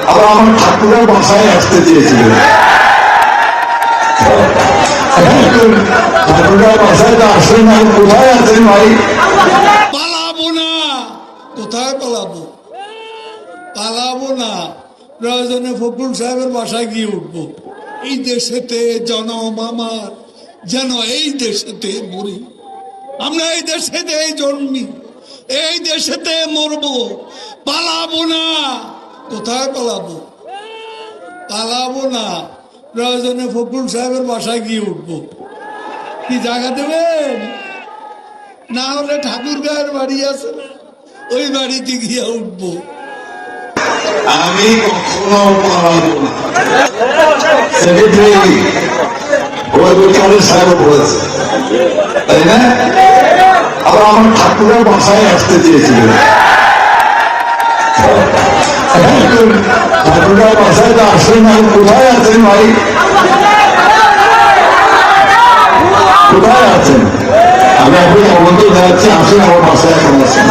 আবার আমার ঠাকুরের বাসায় আসতে চেয়েছিলেন। ঠাকুরের বাসায় তো আসলেন, আমি কোথায় আছেন ভাই? পালাবো না। কোথায় পালাবো? পালাবো না, প্রয়োজনে ফখরুল সাহেবের বাসায় গিয়ে উঠবো। এই দেশেতে জনম আমার, যেন এই দেশেতে মরি। আমরা এই দেশেতে জন্মি, এই দেশেতে মরবো। পালাবো না। কোথায় পালাবো? পালাবো না, প্রয়োজনে ফখরুল সাহেবের বাসায় গিয়ে উঠবো। কি জায়গা দেবেন? না হলে ঠাকুর গায়ের বাড়ি আছে, ওই বাড়িতে গিয়ে উঠবো। আমি কখনো পালাবো না। সেক্রেটারি সাহেব বলেছে, তাই না? আবার আমার ঠাকুরের বাসায় আসতে চেয়েছিলেন। ঠাকুরের বাসায় তো আসলেন, আমি কোথায় আছেন ভাই? কোথায় আছেন? আমি এখন অবন্ত যাচ্ছি, আসেন আমার বাসায় এখন আছেন।